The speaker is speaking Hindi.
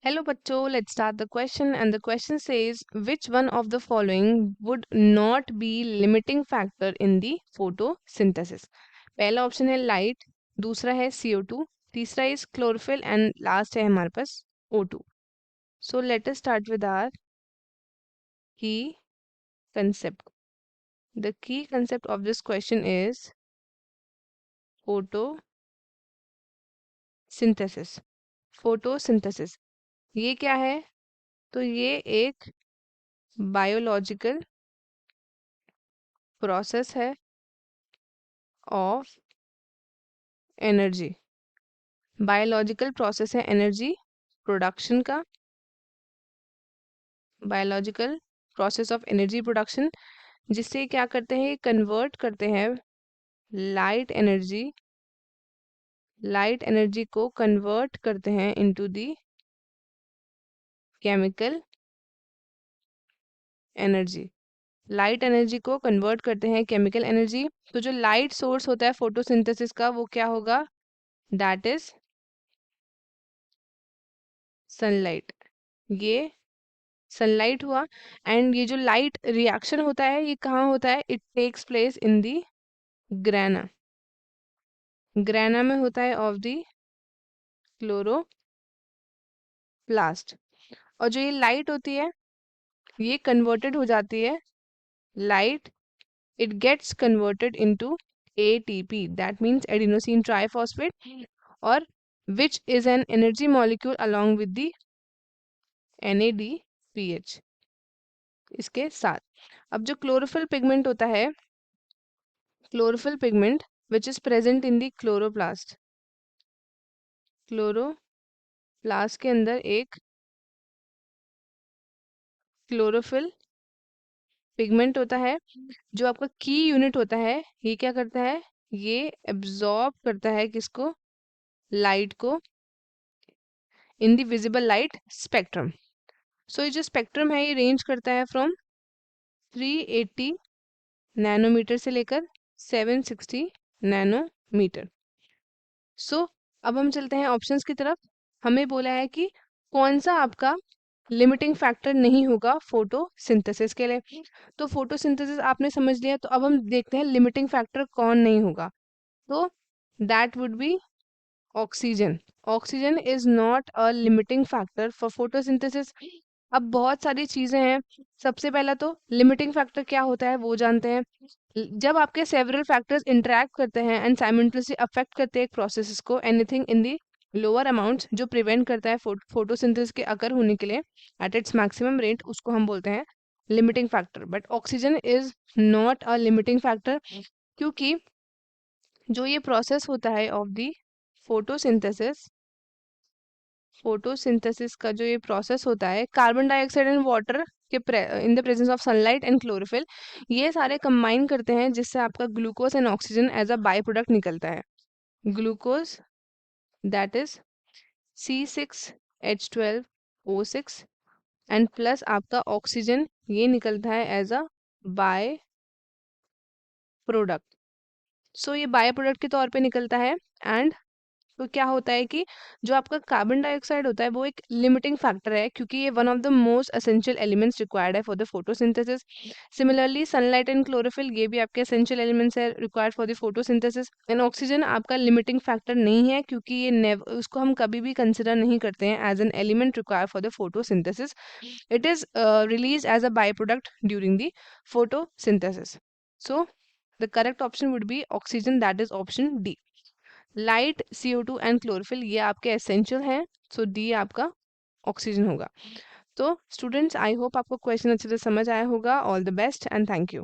Hello, bachcho. Let's start the question. And the question says, which one of the following would not be limiting factor in the photosynthesis? पहला ऑप्शन है लाइट, दूसरा है CO2, तीसरा इज क्लोरोफिल एंड लास्ट है हमारे पास O2. So let us start with our key concept. The key concept of this question is photosynthesis. Photosynthesis. ये क्या है? तो ये एक बायोलॉजिकल प्रोसेस है ऑफ एनर्जी. बायोलॉजिकल प्रोसेस है एनर्जी प्रोडक्शन का. Biological process of energy production, जिससे क्या करते हैं, कन्वर्ट करते हैं लाइट एनर्जी को कन्वर्ट करते हैं into the chemical energy. Light energy को कन्वर्ट करते हैं केमिकल एनर्जी. तो जो लाइट सोर्स होता है फोटोसिंथेसिस का वो क्या होगा? That is sunlight. ये सनलाइट हुआ. एंड ये जो लाइट रिएक्शन होता है ये कहाँ होता है? It takes place in the grana. Grana में होता है ऑफ दी क्लोरोप्लास्ट. और जो ये लाइट होती है ये कन्वर्टेड हो जाती है light. It gets converted into ATP, that means adenosine triphosphate, और which is an energy molecule along with the NADPH. इसके साथ अब जो क्लोरोफिल पिगमेंट होता है, chlorophyll pigment which is present in the chloroplast. Chloroplast के अंदर एक क्लोरोफिल पिगमेंट होता है. जो आपका की यूनिट होता है ये क्या करता है? ये एब्जॉर्ब करता है किसको? लाइट को इन दी विजिबल लाइट स्पेक्ट्रम. सो ये जो स्पेक्ट्रम है ये रेंज करता है फ्रॉम 380 नैनोमीटर से लेकर 760 नैनोमीटर. सो अब हम चलते हैं ऑप्शंस की तरफ. हमें बोला है कि कौन सा आपका लिमिटिंग फैक्टर नहीं होगा फोटोसिंथेसिस के लिए. तो फोटोसिंथेसिस आपने समझ लिया, तो अब हम देखते हैं लिमिटिंग फैक्टर कौन नहीं होगा. तो that would be oxygen. Oxygen is not a limiting factor for photosynthesis. अब बहुत सारी चीजें हैं. सबसे पहला तो लिमिटिंग फैक्टर क्या होता है वो जानते हैं. जब आपके सेवरल फैक्टर्स इंटरेक्ट करते हैं एंड साइमल्टेनियसली अफेक्ट करते हैं एक प्रोसेस को, anything in the lower amounts जो प्रिवेंट करता है फोटोसिंथेसिस के अकर होने के लिए एट इट्स मैक्सिमम रेट, उसको हम बोलते हैं limiting factor. But oxygen is not a limiting factor, क्योंकि जो ये प्रोसेस होता है ऑफ दी फोटोसिंथेसिस, फोटोसिंथेसिस का जो ये प्रोसेस होता है, कार्बन डाइऑक्साइड एंड वाटर के in the presence of sunlight and chlorophyll, ये सारे कंबाइन करते हैं जिससे आपका glucose and oxygen as a by product निकलता है. Glucose that is C6H12O6 and plus आपका ऑक्सीजन ये निकलता है as a by product. So ये बाय प्रोडक्ट के तौर पे निकलता है. एंड तो क्या होता है कि जो आपका कार्बन डाइऑक्साइड होता है वो एक लिमिटिंग फैक्टर है, क्योंकि ये one of the most essential elements required है for the photosynthesis. Similarly sunlight and chlorophyll ये भी आपके एसेंशियल एलिमेंट्स है required for the photosynthesis. And oxygen आपका लिमिटिंग फैक्टर नहीं है, क्योंकि ये उसको हम कभी भी कंसिडर नहीं करते हैं as an element required for the photosynthesis. It is release as a by product during the photosynthesis. So the correct option would be oxygen, that is option D. Light, CO2 and chlorophyll ये आपके एसेंशियल हैं. सो डी आपका ऑक्सीजन होगा. तो स्टूडेंट्स, आई होप आपको क्वेश्चन अच्छे से समझ आया होगा. All the best and thank you.